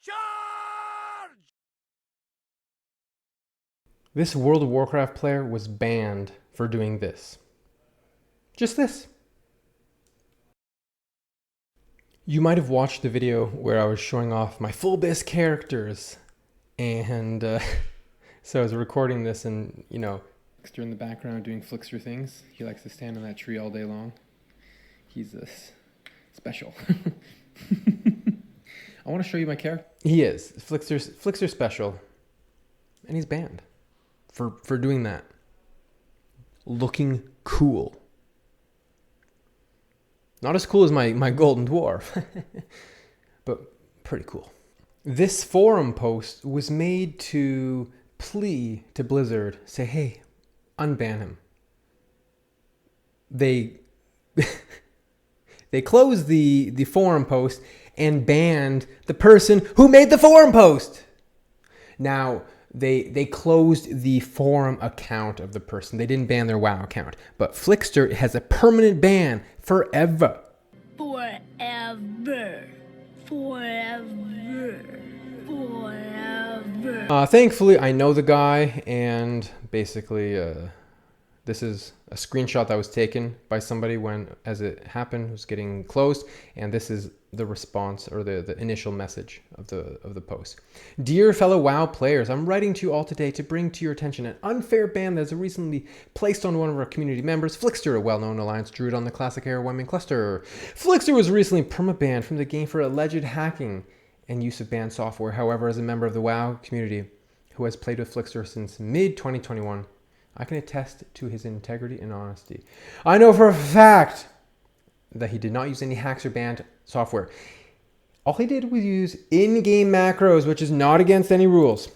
Charge! This World of Warcraft player was banned for doing this. Just this. You might have watched the video where I was showing off my full base characters, and so I was recording this, and Flixster in the background doing Flixster things. He likes to stand on that tree all day long. He's special. I want to show you my character. He is Flixster special, and he's banned for doing that. Looking cool. Not as cool as my golden dwarf, but pretty cool. This forum post was made to plea to Blizzard, say, hey, unban him. They closed the forum post and banned the person who made the forum post. Now, they closed the forum account of the person. They didn't ban their WoW account. But Flixster has a permanent ban forever. Forever. Thankfully, I know the guy, and basically, this is a screenshot that was taken by somebody as it happened, it was getting closed, and this is the response, or the initial message of the post. Dear fellow WoW players, I'm writing to you all today to bring to your attention an unfair ban that is recently placed on one of our community members, Flixster, a well-known Alliance Druid on the classic era Whitemane cluster. Flixster was recently permabanned from the game for alleged hacking and use of banned software. However, as a member of the WoW community who has played with Flixster since mid-2021, I can attest to his integrity and honesty. I know for a fact that he did not use any hacks or banned software. All he did was use in-game macros, which is not against any rules.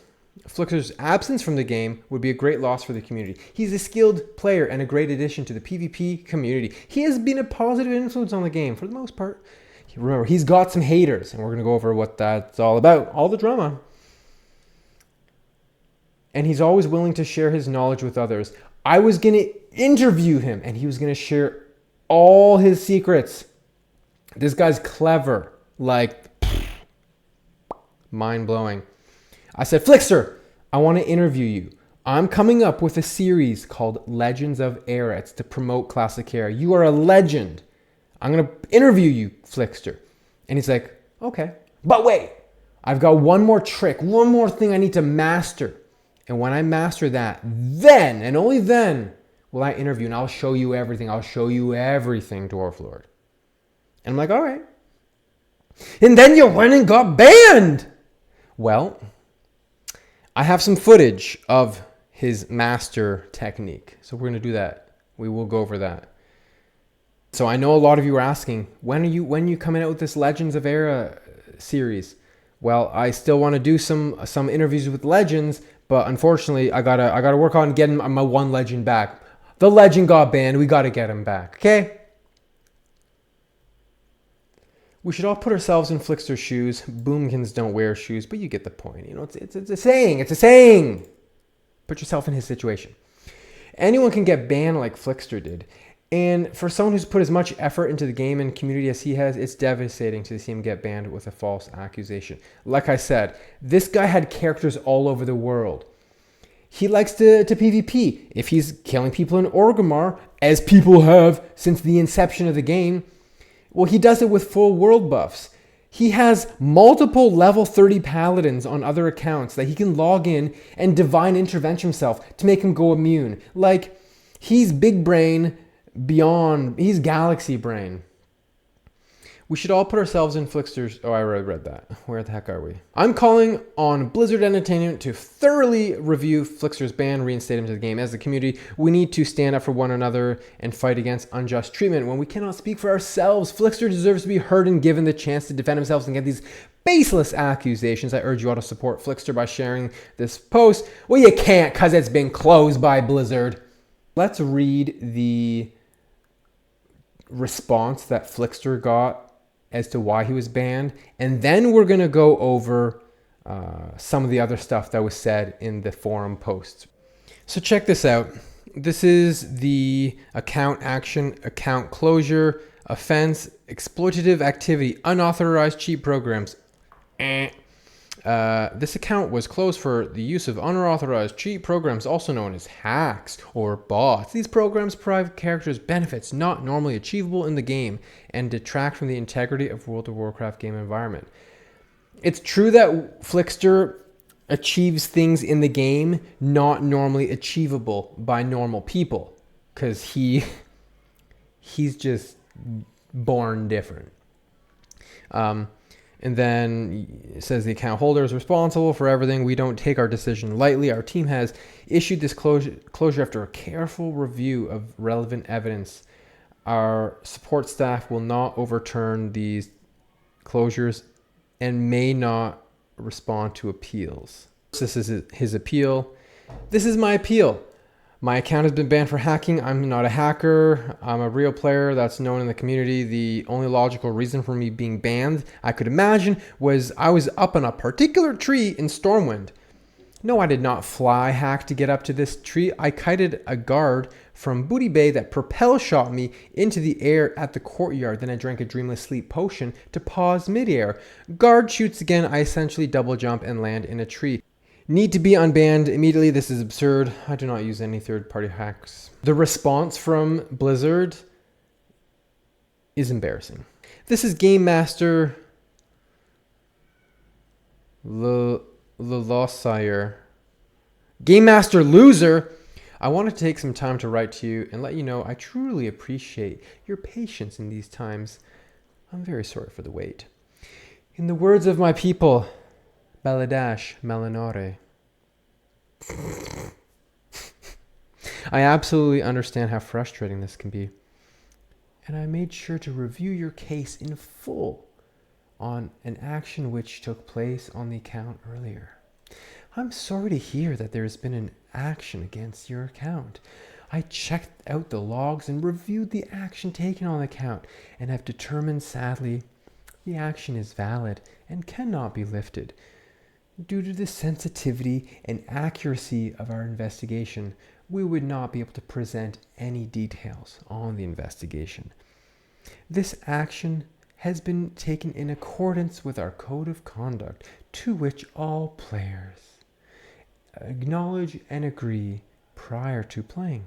Flixster's absence from the game would be a great loss for the community. He's a skilled player and a great addition to the PvP community. He has been a positive influence on the game for the most part. Remember, he's got some haters, and we're going to go over what that's all about, all the drama. And he's always willing to share his knowledge with others. I was going to interview him, and he was going to share all his secrets. This guy's clever, like mind-blowing. I said, Flixster, I want to interview you. I'm coming up with a series called Legends of Era. It's to promote classic era. You are a legend. I'm going to interview you, Flixster. And he's like, okay. But wait, I've got one more trick, one more thing I need to master. And when I master that, then, and only then, will I interview, and I'll show you everything. I'll show you everything, Dwarf Lord. And I'm like, all right. And then you went and got banned. Well, I have some footage of his master technique. So we're going to do that. We will go over that. So I know a lot of you are asking, when are you coming out with this Legends of Era series? Well, I still want to do some interviews with legends, but unfortunately, I gotta work on getting my one legend back. The legend got banned. We gotta get him back. Okay. We should all put ourselves in Flixster's shoes. Boomkins don't wear shoes, but you get the point. It's a saying. It's a saying. Put yourself in his situation. Anyone can get banned like Flixster did. And for someone who's put as much effort into the game and community as he has, it's devastating to see him get banned with a false accusation. Like I said, this guy had characters all over the world. He likes to PvP. If he's killing people in Orgrimmar, as people have since the inception of the game, well, he does it with full world buffs. He has multiple level 30 paladins on other accounts that he can log in and divine intervention himself to make him go immune. Like, he's big brain beyond, he's galaxy brain. We should all put ourselves in Flixster's... Oh, I already read that. Where the heck are we? I'm calling on Blizzard Entertainment to thoroughly review Flixster's ban, reinstate him to the game. As a community, we need to stand up for one another and fight against unjust treatment. When we cannot speak for ourselves, Flixster deserves to be heard and given the chance to defend himself and get these baseless accusations. I urge you all to support Flixster by sharing this post. Well, you can't because it's been closed by Blizzard. Let's read the response that Flixster got as to why he was banned, and then we're going to go over some of the other stuff that was said in the forum posts. So check this out. This is the account action, account closure, offense, exploitative activity, unauthorized cheat programs. This account was closed for the use of unauthorized cheat programs, also known as hacks or bots. These programs provide characters benefits not normally achievable in the game and detract from the integrity of World of Warcraft game environment. It's true that Flixster achieves things in the game not normally achievable by normal people, because he's just born different. And then it says the account holder is responsible for everything. We don't take our decision lightly. Our team has issued this closure after a careful review of relevant evidence. Our support staff will not overturn these closures and may not respond to appeals. This is his appeal. This is my appeal. My account has been banned for hacking. I'm not a hacker. I'm a real player that's known in the community. The only logical reason for me being banned, I could imagine, was I was up on a particular tree in Stormwind. No, I did not fly hack to get up to this tree. I kited a guard from Booty Bay that propel shot me into the air at the courtyard. Then I drank a dreamless sleep potion to pause midair. Guard shoots again. I essentially double jump and land in a tree. Need to be unbanned immediately. This is absurd. I do not use any third-party hacks. The response from Blizzard is embarrassing. This is Game Master Le Lossier. Game Master Loser. I want to take some time to write to you and let you know I truly appreciate your patience in these times. I'm very sorry for the wait. In the words of my people, Baladash Melanore. I absolutely understand how frustrating this can be, and I made sure to review your case in full on an action which took place on the account earlier. I'm sorry to hear that there has been an action against your account. I checked out the logs and reviewed the action taken on the account and have determined, sadly, the action is valid and cannot be lifted. Due to the sensitivity and accuracy of our investigation, we would not be able to present any details on the investigation. This action has been taken in accordance with our code of conduct, to which all players acknowledge and agree prior to playing.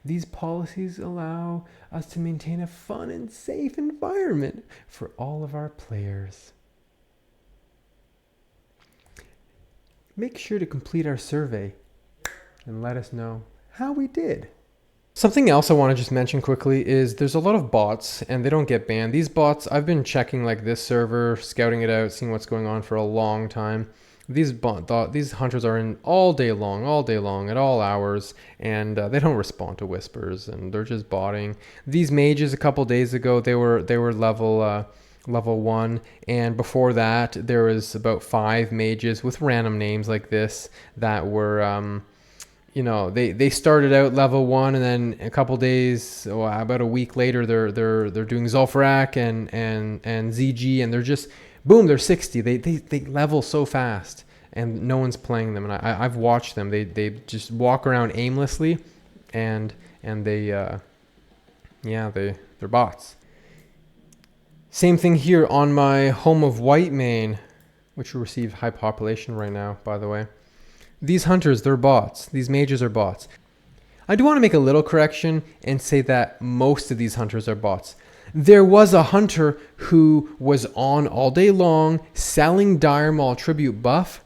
These policies allow us to maintain a fun and safe environment for all of our players. Make sure to complete our survey and let us know how we did. Something else I want to just mention quickly is there's a lot of bots and they don't get banned. These bots, I've been checking like this server, scouting it out, seeing what's going on for a long time. These hunters are in all day long, at all hours, and they don't respond to whispers, and they're just botting. These mages a couple days ago, they were level 1, and before that there was about 5 mages with random names like this that were they started out level 1, and then a couple days, about a week later, they're doing Zul'Farrak and ZG, and they're just boom, they're 60. They level so fast, and no one's playing them. And I've watched them. They just walk around aimlessly, and they're bots. Same thing here on my home of Whitemane, which will receive high population right now, by the way. These hunters, they're bots. These mages are bots. I do want to make a little correction and say that most of these hunters are bots. There was a hunter who was on all day long selling Dire Maul tribute buff,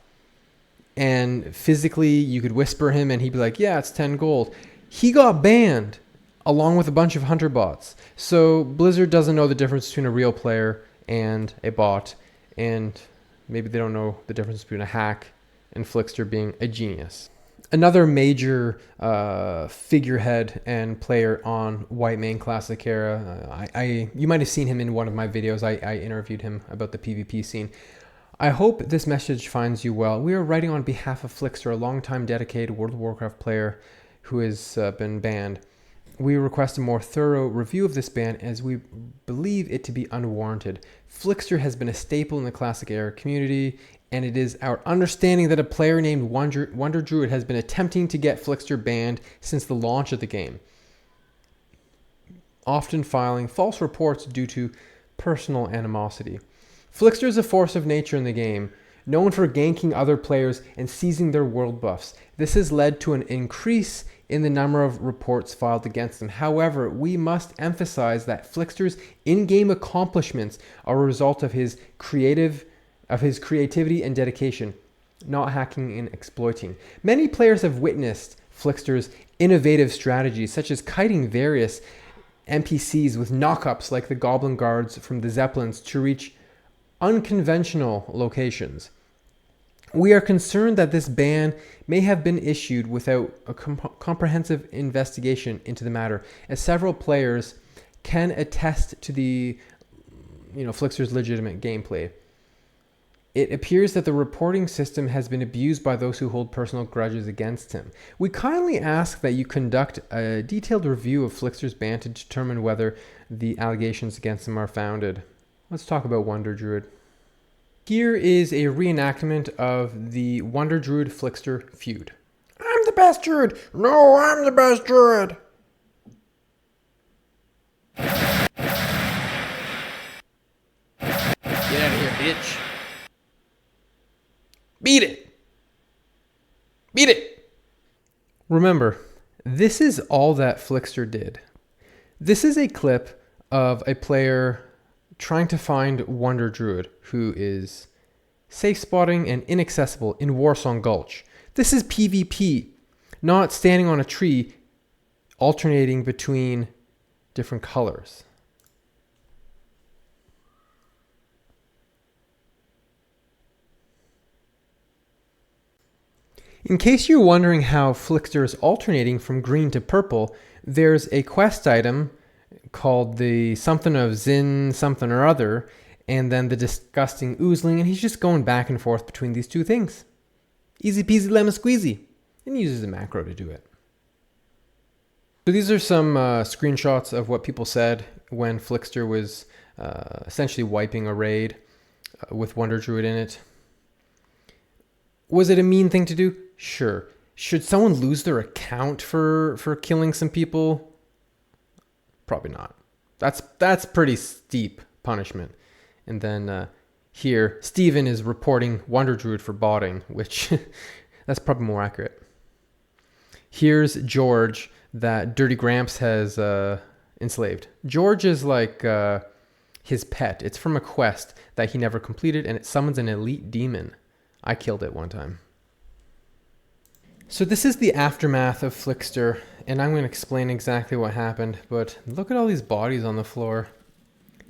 and physically you could whisper him and he'd be like, yeah, it's 10 gold. He got banned along with a bunch of hunter bots. So Blizzard doesn't know the difference between a real player and a bot, and maybe they don't know the difference between a hack and Flixster being a genius. Another major figurehead and player on Whitemane Classic era, you might have seen him in one of my videos. I interviewed him about the PvP scene. I hope this message finds you well. We are writing on behalf of Flixster, a longtime dedicated World of Warcraft player who has been banned. We request a more thorough review of this ban as we believe it to be unwarranted. Flixster has been a staple in the Classic era community, and it is our understanding that a player named Wonder Druid has been attempting to get Flixster banned since the launch of the game, often filing false reports due to personal animosity. Flixster is a force of nature in the game, known for ganking other players and seizing their world buffs. This has led to an increase in the number of reports filed against him. However, we must emphasize that Flixster's in-game accomplishments are a result of his creativity and dedication, not hacking and exploiting. Many players have witnessed Flixster's innovative strategies, such as kiting various NPCs with knockups like the Goblin Guards from the Zeppelins to reach unconventional locations. We are concerned that this ban may have been issued without a comprehensive investigation into the matter, as several players can attest to the Flixster's legitimate gameplay. It appears that the reporting system has been abused by those who hold personal grudges against him. We kindly ask that you conduct a detailed review of Flixster's ban to determine whether the allegations against him are founded. Let's talk about Wonder Druid. Here is a reenactment of the Wonder Druid Flixster feud. I'm the best druid! No, I'm the best druid! Get out of here, bitch. Beat it! Beat it! Remember, this is all that Flixster did. This is a clip of a player trying to find Wonder Druid, who is safe spotting and inaccessible in Warsong Gulch. This is PvP, not standing on a tree alternating between different colors. In case you're wondering how Flixster is alternating from green to purple, there's a quest item called the something of Zin something or other, and then the disgusting oozling, and he's just going back and forth between these two things. Easy peasy lemon squeezy. And he uses a macro to do it. So these are some screenshots of what people said when Flixster was essentially wiping a raid with Wonder Druid in it. Was it a mean thing to do? Sure. Should someone lose their account for killing some people? Probably not. That's pretty steep punishment. And then here, Steven is reporting Wonder Druid for botting, which that's probably more accurate. Here's George that Dirty Gramps has enslaved. George is like his pet. It's from a quest that he never completed, and it summons an elite demon. I killed it one time. So this is the aftermath of Flixster, and I'm going to explain exactly what happened, but look at all these bodies on the floor.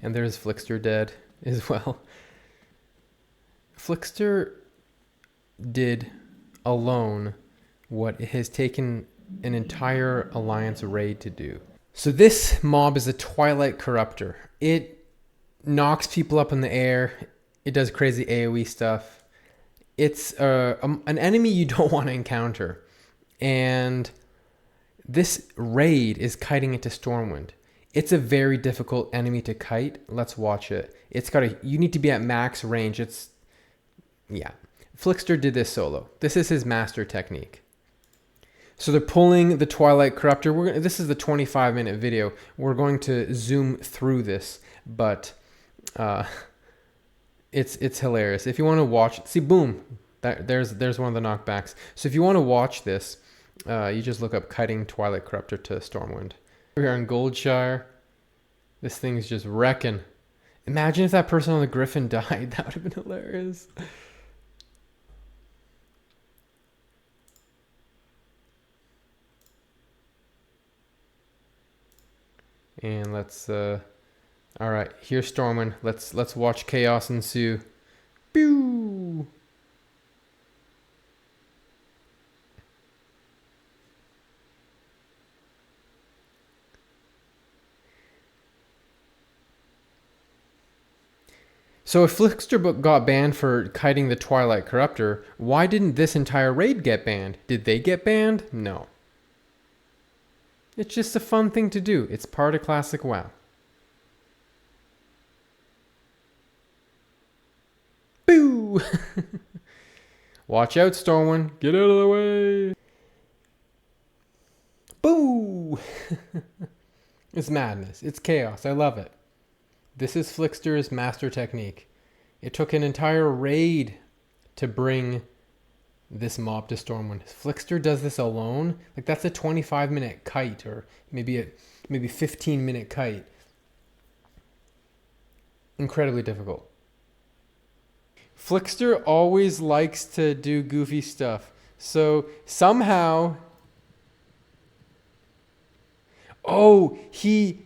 And there's Flixster dead as well. Flixster did alone what it has taken an entire Alliance raid to do. So this mob is a Twilight Corruptor. It knocks people up in the air. It does crazy AoE stuff. It's an enemy you don't want to encounter. And this raid is kiting into Stormwind. It's a very difficult enemy to kite. Let's watch it. You need to be at max range. Yeah. Flixster did this solo. This is his master technique. So they're pulling the Twilight Corruptor. This is the 25-minute video. We're going to zoom through this, but it's hilarious. If you want to watch, see, boom, there's one of the knockbacks. So if you want to watch this, you just look up kiting Twilight Corruptor to Stormwind. We're in Goldshire. This thing's just wrecking. Imagine if that person on the Griffin died. That would have been hilarious. And let's all right, here's Stormwind. Let's watch chaos ensue. Pew! So if Flixster got banned for kiting the Twilight Corruptor, why didn't this entire raid get banned? Did they get banned? No. It's just a fun thing to do. It's part of classic WoW. Boo! Watch out, Stormwind. Get out of the way. Boo! It's madness. It's chaos. I love it. This is Flixster's master technique. It took an entire raid to bring this mob to storm. When Flixster does this alone, like that's a 25-minute kite, or maybe 15-minute kite. Incredibly difficult. Flixster always likes to do goofy stuff. So somehow, oh, he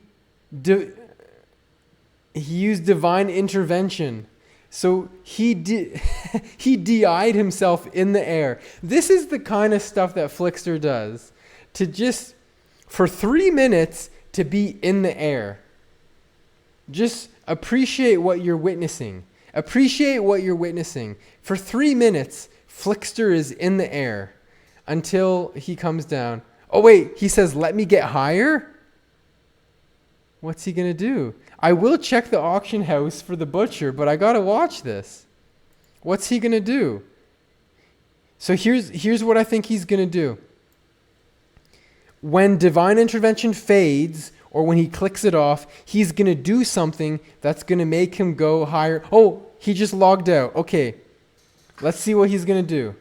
used divine intervention. So he DI'd himself in the air. This is the kind of stuff that Flixster does. To just, for 3 minutes, to be in the air. Just appreciate what you're witnessing. Appreciate what you're witnessing. For 3 minutes, Flixster is in the air until he comes down. Oh wait, he says, let me get higher? What's he gonna do? I will check the auction house for the butcher, but I gotta watch this. What's he gonna do? So here's what I think he's gonna do. When divine intervention fades, or when he clicks it off, he's gonna do something that's gonna make him go higher. Oh, he just logged out. Okay, let's see what he's gonna do.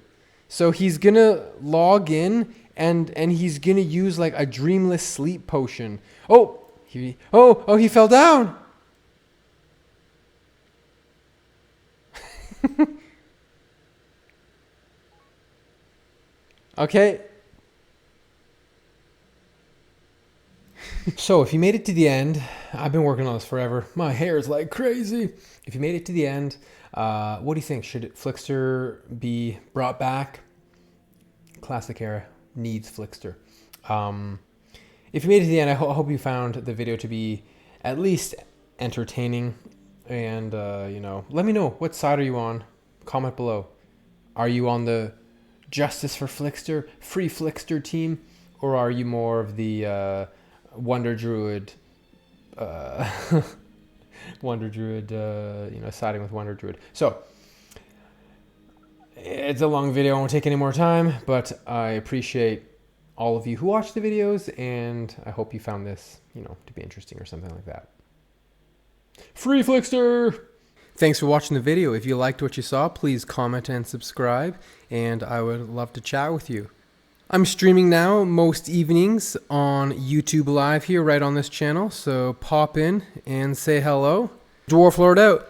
So he's gonna log in and he's gonna use like a dreamless sleep potion. Oh, he fell down. Okay. So if you made it to the end, I've been working on this forever. My hair is like crazy. If you made it to the end, what do you think? Should Flixster be brought back? Classic era needs Flixster. If you made it to the end, I hope you found the video to be at least entertaining. And, let me know, what side are you on? Comment below. Are you on the Justice for Flixster, Free Flixster team? Or are you more of the Wonder Druid, Wonder Druid, siding with Wonder Druid? So, it's a long video. I won't take any more time, but I appreciate all of you who watch the videos, and I hope you found this, to be interesting or something like that. Free Flixster! Thanks for watching the video. If you liked what you saw, please comment and subscribe, and I would love to chat with you. I'm streaming now most evenings on YouTube Live here right on this channel, so pop in and say hello. Dwarf Lord out.